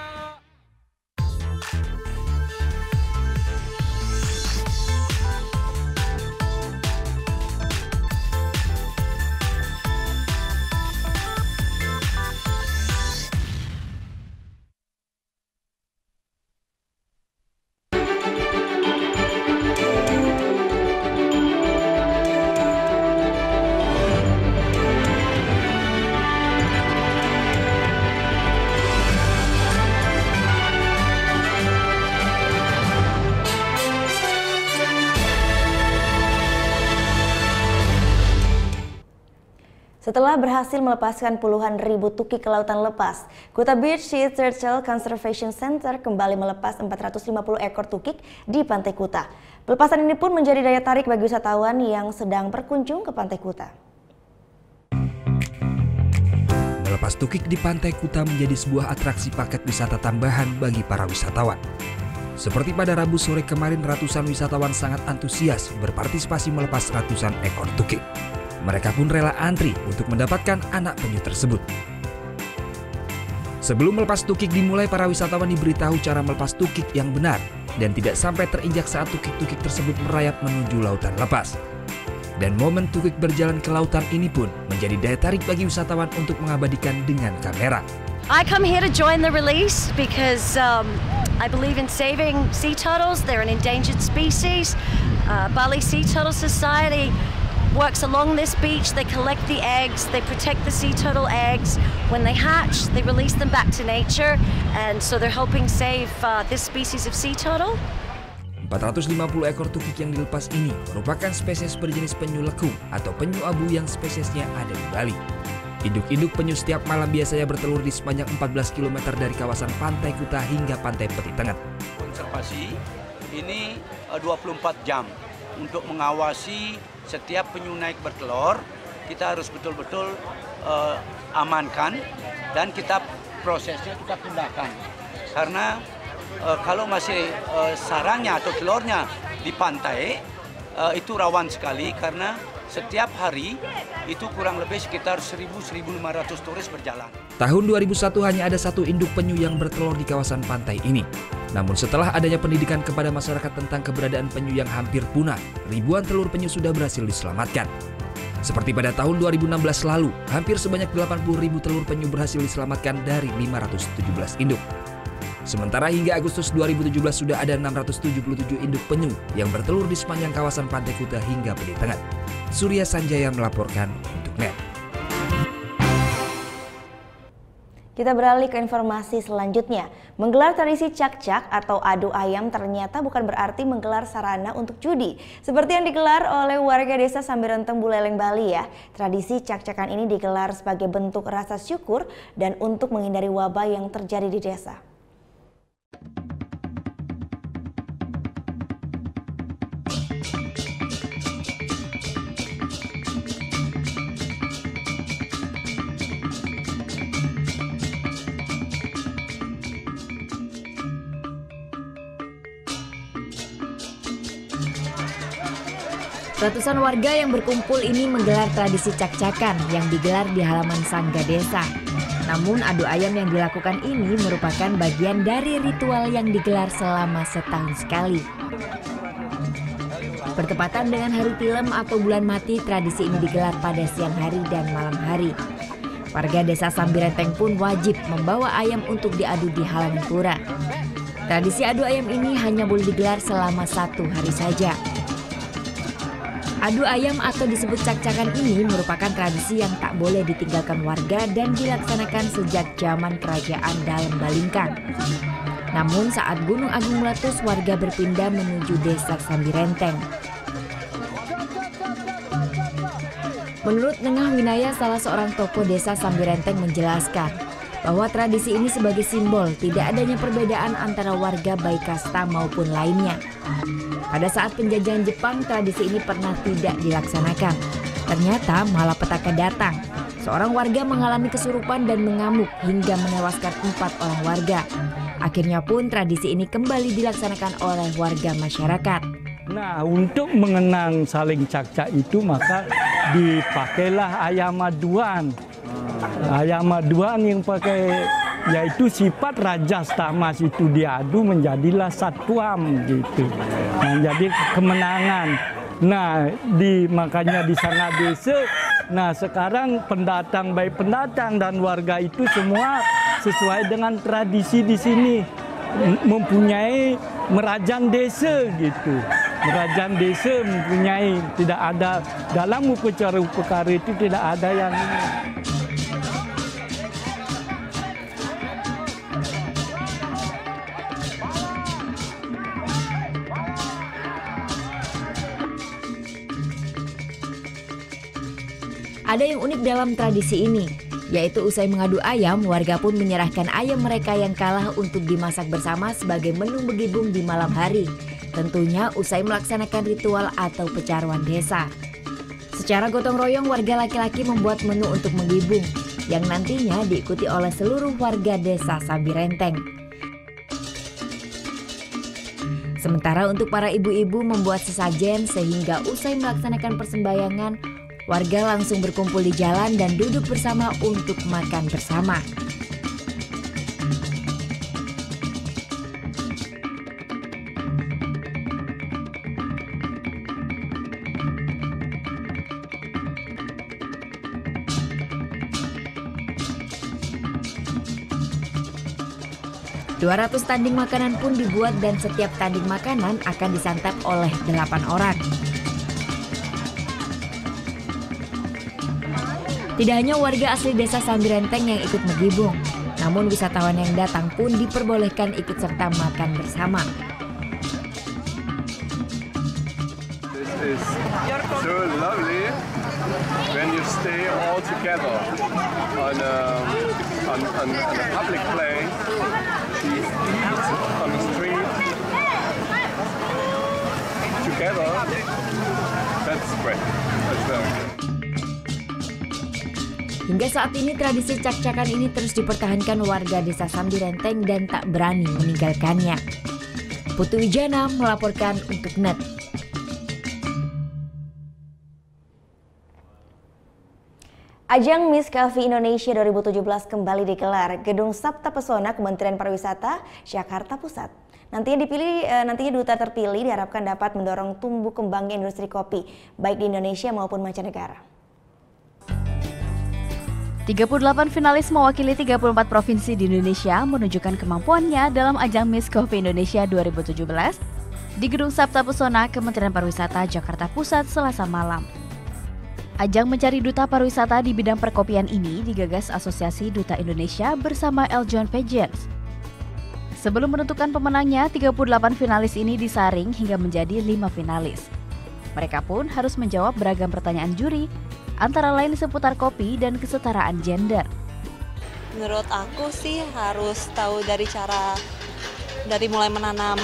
Setelah berhasil melepaskan puluhan ribu tukik ke lautan lepas, Kuta Beach Sea Turtle Conservation Center kembali melepas 450 ekor tukik di Pantai Kuta. Pelepasan ini pun menjadi daya tarik bagi wisatawan yang sedang berkunjung ke Pantai Kuta. melepas tukik di Pantai Kuta menjadi sebuah atraksi paket wisata tambahan bagi para wisatawan. Seperti pada Rabu sore kemarin, ratusan wisatawan sangat antusias berpartisipasi melepas ratusan ekor tukik. Mereka pun rela antri untuk mendapatkan anak penyu tersebut. Sebelum melepas tukik dimulai, para wisatawan diberitahu cara melepas tukik yang benar dan tidak sampai terinjak saat tukik-tukik tersebut merayap menuju lautan lepas. Dan momen tukik berjalan ke lautan ini pun menjadi daya tarik bagi wisatawan untuk mengabadikan dengan kamera. I come here to join the release because I believe in saving sea turtles. They're an endangered species. Bali Sea Turtle Society works along this beach. They collect the eggs, they protect the sea turtle eggs. When they hatch, they release them back to nature, and so they're helping save this species of sea turtle. 450 ekor tukik yang dilepas ini merupakan spesies berjenis penyu lekung atau penyu abu yang spesiesnya ada di Bali. Induk-induk penyu setiap malam biasanya bertelur di sepanjang 14 km dari kawasan Pantai Kuta hingga Pantai Peti Tengah. Konservasi ini 24 jam untuk mengawasi setiap penyu naik bertelur. Kita harus betul-betul amankan dan kita prosesnya kita pindahkan. Karena kalau masih sarangnya atau telurnya di pantai, itu rawan sekali karena setiap hari itu kurang lebih sekitar 1.000-1.500 turis berjalan. Tahun 2001 hanya ada satu induk penyu yang bertelur di kawasan pantai ini. Namun setelah adanya pendidikan kepada masyarakat tentang keberadaan penyu yang hampir punah, ribuan telur penyu sudah berhasil diselamatkan. Seperti pada tahun 2016 lalu, hampir sebanyak 80.000 telur penyu berhasil diselamatkan dari 517 induk. Sementara hingga Agustus 2017 sudah ada 677 induk penyu yang bertelur di sepanjang kawasan Pantai Kuta hingga Peti Tengah. Surya Sanjaya melaporkan untuk NET. Kita beralih ke informasi selanjutnya. Menggelar tradisi cak-cak atau adu ayam ternyata bukan berarti menggelar sarana untuk judi. Seperti yang digelar oleh warga desa Sambirenteng, Buleleng, Bali ya. Tradisi cak-cakan ini digelar sebagai bentuk rasa syukur dan untuk menghindari wabah yang terjadi di desa. Ratusan warga yang berkumpul ini menggelar tradisi cak-cakan yang digelar di halaman sangga desa. Namun adu ayam yang dilakukan ini merupakan bagian dari ritual yang digelar selama setahun sekali. Bertepatan dengan hari Tilem atau bulan mati, tradisi ini digelar pada siang hari dan malam hari. Warga desa Sambirenteng pun wajib membawa ayam untuk diadu di halaman pura. Tradisi adu ayam ini hanya boleh digelar selama 1 hari saja. Adu ayam atau disebut cak-cakan ini merupakan tradisi yang tak boleh ditinggalkan warga dan dilaksanakan sejak zaman kerajaan Dalem Balingkang. Namun saat Gunung Agung meletus, warga berpindah menuju desa Sambirenteng. Menurut Nengah Winaya, salah seorang tokoh desa Sambirenteng menjelaskan bahwa tradisi ini sebagai simbol tidak adanya perbedaan antara warga baik kasta maupun lainnya. Pada saat penjajahan Jepang, tradisi ini pernah tidak dilaksanakan. Ternyata malapetaka datang. Seorang warga mengalami kesurupan dan mengamuk hingga menewaskan 4 orang warga. Akhirnya pun tradisi ini kembali dilaksanakan oleh warga masyarakat. Nah, untuk mengenang saling cak-cak itu maka dipakailah ayam maduan. Ayam maduan yang pakai yaitu sifat Raja Tamas itu diadu menjadilah satuam gitu. Nah, jadi kemenangan. Nah, makanya di sana desa. Nah, sekarang pendatang baik pendatang dan warga itu semua sesuai dengan tradisi di sini mempunyai merajan desa gitu. Merajan desa mempunyai, tidak ada dalam upacara itu tidak ada yang ini. Ada yang unik dalam tradisi ini, yaitu usai mengadu ayam, warga pun menyerahkan ayam mereka yang kalah untuk dimasak bersama sebagai menu begibung di malam hari. Tentunya usai melaksanakan ritual atau pecaruan desa. Secara gotong royong, warga laki-laki membuat menu untuk menggibung. yang nantinya diikuti oleh seluruh warga desa Sambirenteng. Sementara untuk para ibu-ibu membuat sesajen sehingga usai melaksanakan persembahyangan, warga langsung berkumpul di jalan dan duduk bersama untuk makan bersama. ...200 tanding makanan pun dibuat dan setiap tanding makanan akan disantap oleh 8 orang. Tidak hanya warga asli desa Sambirenteng yang ikut menggibung, namun wisatawan yang datang pun diperbolehkan ikut serta makan bersama. This is so lovely when you stay all together on a public place. We eat on the street together. That's great. That's very good. Hingga saat ini tradisi cak-cakan ini terus dipertahankan warga desa Sambirenteng dan tak berani meninggalkannya. Putu Wijana melaporkan untuk NET. Ajang Miss Coffee Indonesia 2017 kembali digelar Gedung Sabta Pesona Kementerian Pariwisata, Jakarta Pusat. Nantinya duta terpilih diharapkan dapat mendorong tumbuh kembangnya industri kopi, baik di Indonesia maupun mancanegara. 38 finalis mewakili 34 provinsi di Indonesia menunjukkan kemampuannya dalam ajang Miss Coffee Indonesia 2017 di Gedung Sabta Pesona Kementerian Pariwisata, Jakarta Pusat, Selasa malam. Ajang mencari duta pariwisata di bidang perkopian ini digagas Asosiasi Duta Indonesia bersama Eljon Pageants. Sebelum menentukan pemenangnya, 38 finalis ini disaring hingga menjadi 5 finalis. Mereka pun harus menjawab beragam pertanyaan juri, antara lain seputar kopi dan kesetaraan gender. Menurut aku sih harus tahu dari mulai menanam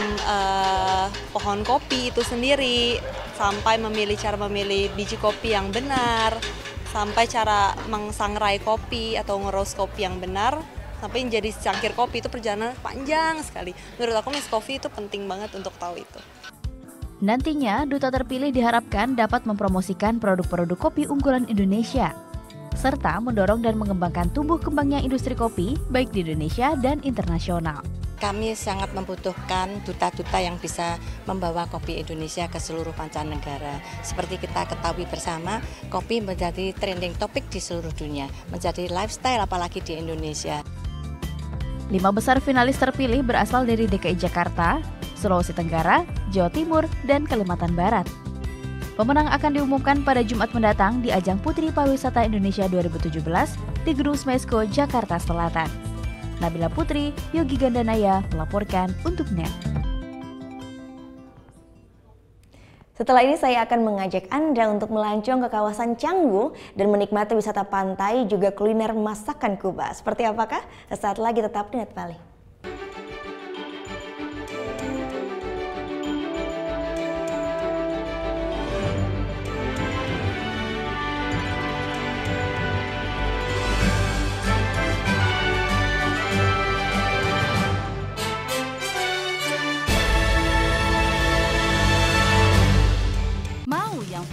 pohon kopi itu sendiri, sampai cara memilih biji kopi yang benar, sampai cara mengsangrai kopi atau ngeroast kopi yang benar, sampai menjadi secangkir kopi. Itu perjalanan panjang sekali. Menurut aku Miss Coffee itu penting banget untuk tahu itu. Nantinya, duta terpilih diharapkan dapat mempromosikan produk-produk kopi unggulan Indonesia, serta mendorong dan mengembangkan tumbuh kembangnya industri kopi baik di Indonesia dan internasional. Kami sangat membutuhkan duta-duta yang bisa membawa kopi Indonesia ke seluruh mancanegara. Seperti kita ketahui bersama, kopi menjadi trending topik di seluruh dunia, menjadi lifestyle apalagi di Indonesia. 5 besar finalis terpilih berasal dari DKI Jakarta, Sulawesi Tenggara, Jawa Timur, dan Kalimantan Barat. Pemenang akan diumumkan pada Jumat mendatang di ajang Putri Pariwisata Indonesia 2017 di Gedung Smesco, Jakarta Selatan. Nabila Putri, Yogi Gandanaya melaporkan untuk NET. Setelah ini saya akan mengajak Anda untuk melancong ke kawasan Canggu dan menikmati wisata pantai juga kuliner masakan Kuba. Seperti apakah? Sesaat lagi tetap di NET Bali.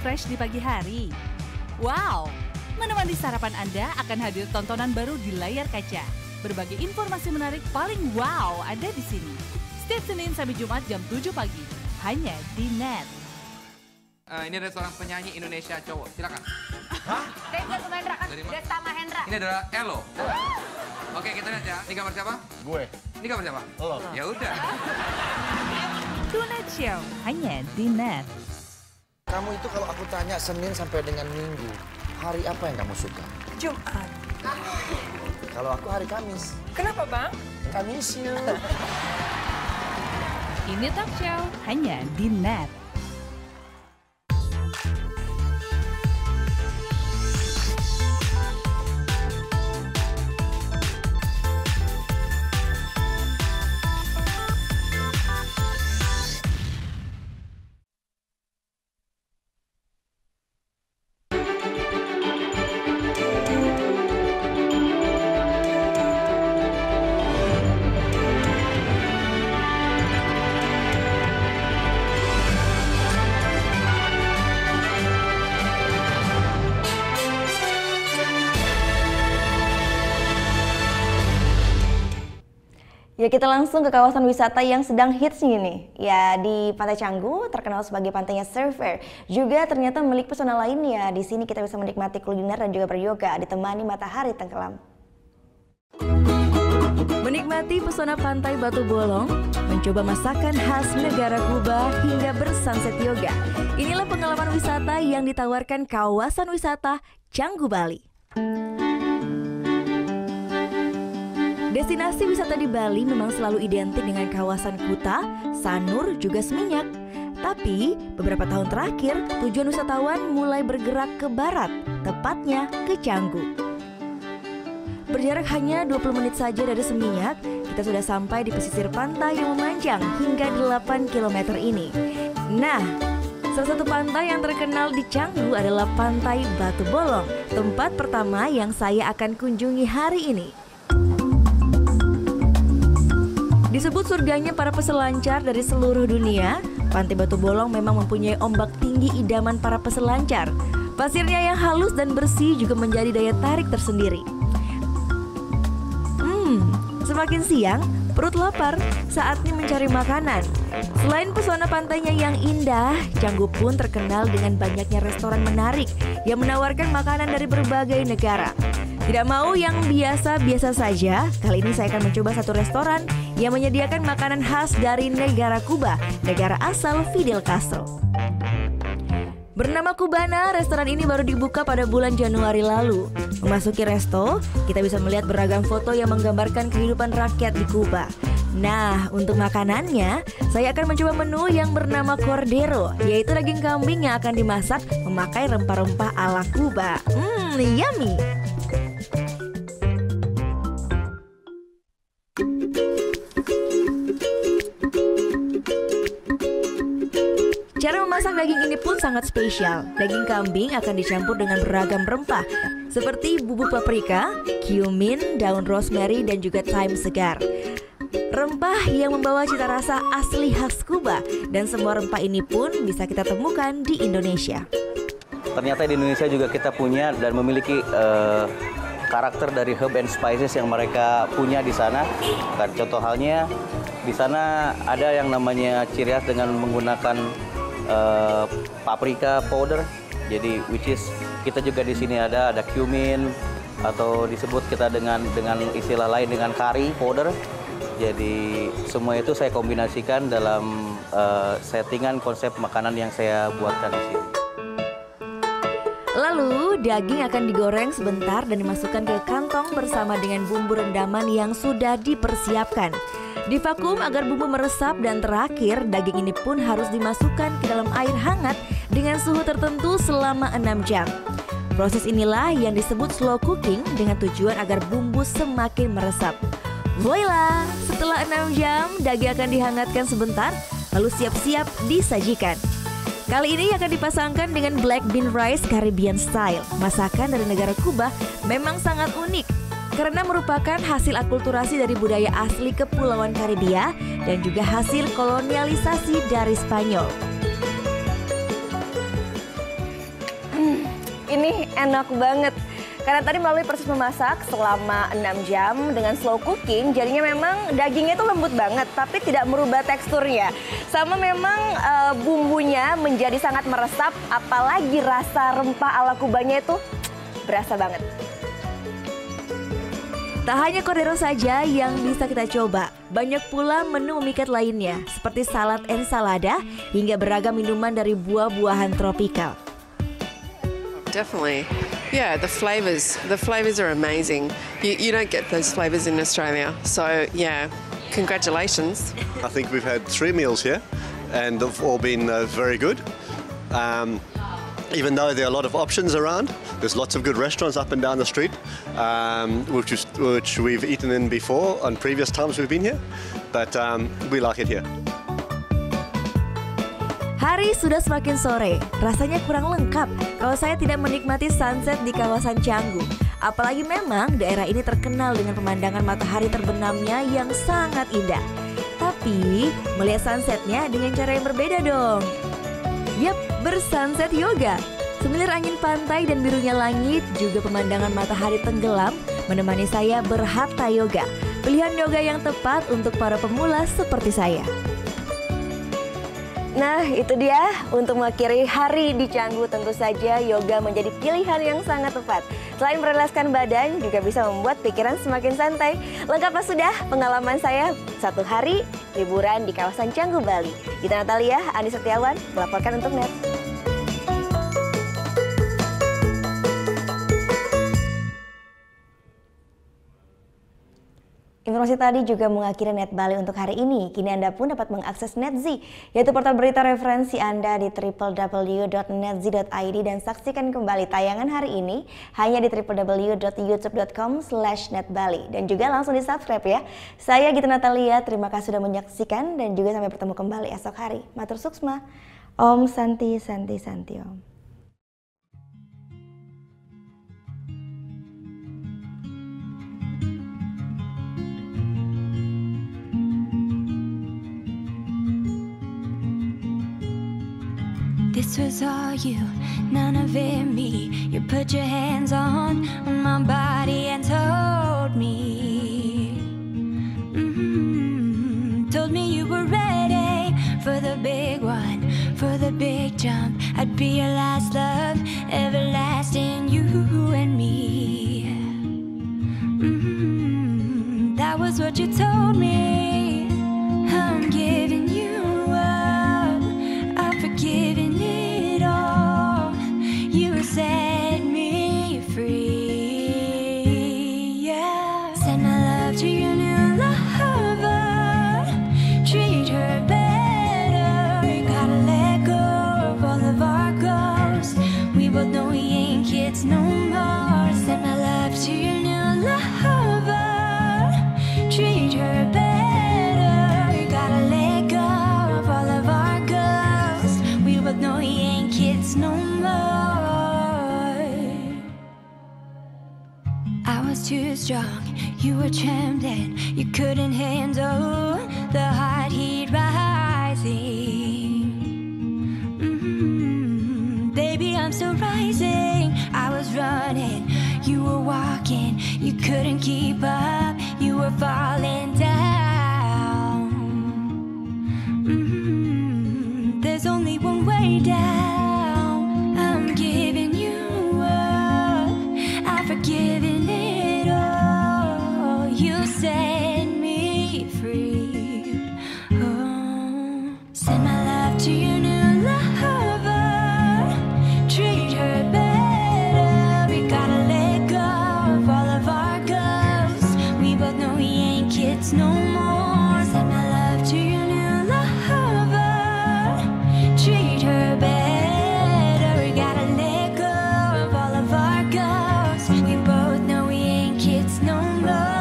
Fresh di pagi hari. Wow, menemani sarapan Anda akan hadir tontonan baru di layar kaca. Berbagai informasi menarik paling wow ada di sini. Setiap Senin sampai Jumat jam 7 pagi, hanya di NET. Ini ada seorang penyanyi Indonesia cowok, silakan. Hah? Desta Mahendra kan? Desta Mahendra. Ini adalah Elo. Oke, kita lihat ya. Ini gambar siapa? Gue. Ini gambar siapa? Lo. Ya udah. Tonight Show hanya di NET. Kamu itu kalau aku tanya Senin sampai dengan Minggu, hari apa yang kamu suka? Jumat. Kalau aku hari Kamis. Kenapa, Bang? Kamis yuk. Ini Talk Show hanya di NET. Ya, kita langsung ke kawasan wisata yang sedang hits nih. Ya, di Pantai Canggu terkenal sebagai pantainya surfer. Juga ternyata memiliki pesona lainnya. Di sini kita bisa menikmati kuliner dan juga beryoga ditemani matahari tenggelam. Menikmati pesona pantai Batu Bolong, mencoba masakan khas negara Kuba hingga bersunset yoga. Inilah pengalaman wisata yang ditawarkan kawasan wisata Canggu, Bali. Destinasi wisata di Bali memang selalu identik dengan kawasan Kuta, Sanur, juga Seminyak. Tapi beberapa tahun terakhir tujuan wisatawan mulai bergerak ke barat, tepatnya ke Canggu. Berjarak hanya 20 menit saja dari Seminyak, kita sudah sampai di pesisir pantai yang memanjang hingga 8 km ini. Nah, salah satu pantai yang terkenal di Canggu adalah Pantai Batu Bolong, tempat pertama yang saya akan kunjungi hari ini. Disebut surganya para peselancar dari seluruh dunia, Pantai Batu Bolong memang mempunyai ombak tinggi idaman para peselancar. Pasirnya yang halus dan bersih juga menjadi daya tarik tersendiri. Semakin siang, perut lapar, saatnya mencari makanan. Selain pesona pantainya yang indah, Canggu pun terkenal dengan banyaknya restoran menarik yang menawarkan makanan dari berbagai negara. Tidak mau yang biasa-biasa saja, kali ini saya akan mencoba satu restoran yang menyediakan makanan khas dari negara Kuba, negara asal Fidel Castro. Bernama Cubana, restoran ini baru dibuka pada bulan Januari lalu. Memasuki resto, kita bisa melihat beragam foto yang menggambarkan kehidupan rakyat di Kuba. Nah, untuk makanannya, saya akan mencoba menu yang bernama Cordero, yaitu daging kambing yang akan dimasak memakai rempah-rempah ala Kuba. Yummy! Cara memasak daging ini pun sangat spesial. Daging kambing akan dicampur dengan beragam rempah seperti bubuk paprika, cumin, daun rosemary, dan juga thyme segar. Rempah yang membawa cita rasa asli khas Kuba, dan semua rempah ini pun bisa kita temukan di Indonesia. Ternyata di Indonesia juga kita punya dan memiliki karakter dari herb and spices yang mereka punya di sana. Dan contoh halnya di sana ada yang namanya ciri khas dengan menggunakan paprika powder, jadi which is kita juga di sini ada cumin atau disebut kita dengan istilah lain dengan curry powder. Jadi semua itu saya kombinasikan dalam settingan konsep makanan yang saya buatkan di sini. Lalu daging akan digoreng sebentar dan dimasukkan ke kantong bersama dengan bumbu rendaman yang sudah dipersiapkan. Divakum agar bumbu meresap, dan terakhir daging ini pun harus dimasukkan ke dalam air hangat dengan suhu tertentu selama 6 jam. Proses inilah yang disebut slow cooking dengan tujuan agar bumbu semakin meresap. Voila! Setelah 6 jam, daging akan dihangatkan sebentar, lalu siap-siap disajikan. Kali ini akan dipasangkan dengan black bean rice Caribbean style. Masakan dari negara Kuba memang sangat unik karena merupakan hasil akulturasi dari budaya asli Kepulauan Karibia dan juga hasil kolonialisasi dari Spanyol. Ini enak banget. Karena tadi melalui proses memasak selama 6 jam dengan slow cooking, jadinya memang dagingnya itu lembut banget, tapi tidak merubah teksturnya. Sama memang bumbunya menjadi sangat meresap, apalagi rasa rempah ala Kubanya itu berasa banget. Tak hanya Cordero saja yang bisa kita coba, banyak pula menu memikat lainnya seperti salad ensalada hingga beragam minuman dari buah-buahan tropikal. Definitely. Yeah, the flavors are amazing. You don't get those flavors in Australia. So, yeah, congratulations. I think we've had 3 meals here and they've all been very good. Even though there are a lot of options around, there's lots of good restaurants up and down the street, which we've eaten in before on previous times we've been here, but we like it here. Hari sudah semakin sore, rasanya kurang lengkap kalau saya tidak menikmati sunset di kawasan Canggu. Apalagi memang daerah ini terkenal dengan pemandangan matahari terbenamnya yang sangat indah. Tapi melihat sunsetnya dengan cara yang berbeda dong. Yap, bersunset yoga. Semilir angin pantai dan birunya langit, juga pemandangan matahari tenggelam menemani saya berhatha yoga. Pilihan yoga yang tepat untuk para pemula seperti saya. Nah, itu dia, untuk mengakhiri hari di Canggu tentu saja yoga menjadi pilihan yang sangat tepat. Selain merilekskan badan, juga bisa membuat pikiran semakin santai. Lengkaplah sudah pengalaman saya 1 hari liburan di kawasan Canggu, Bali. Gita Natalia, Andi Setiawan, melaporkan untuk NET. Informasi tadi juga mengakhiri Net Bali untuk hari ini. Kini Anda pun dapat mengakses NetZ, yaitu portal berita referensi Anda di www.netz.id dan saksikan kembali tayangan hari ini hanya di www.youtube.com/netbali dan juga langsung di subscribe ya. Saya Gita Natalia, terima kasih sudah menyaksikan dan juga sampai bertemu kembali esok hari. Matur suksma, Om Santi Santi Santi Om. This was all you, none of it me. You put your hands on my body and told me, told me you were ready for the big one, for the big jump. I'd be your last love, everlasting, you and me. That was what you told me. I'm giving you up, I've forgiven it all. You set me free, yeah. Send my love to your new lover, treat her better. You gotta let go of all of our goals. We both know we ain't kids no more. Send my love to your new lover, treat her better. You gotta let go of all of our goals. We both know we ain't kids no more. I was too strong, you were trembling. You couldn't handle the hot heat rising. Baby, I'm still rising. I was running, you were walking. You couldn't keep up, you were falling down. There's only one way down. I'm giving you up, I've forgiven it all. You set me free. Oh, send my love to your new lover, treat her better. We gotta let go of all of our goals. We both know we ain't kids no more. Send my love to your new lover, treat her better. We gotta let go of all of our goals. We both know we ain't kids no more.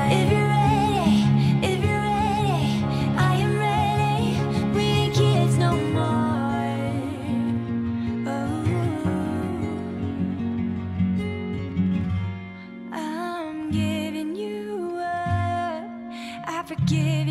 If you're ready, I am ready. We ain't kids no more. Oh, I'm giving you up, I forgive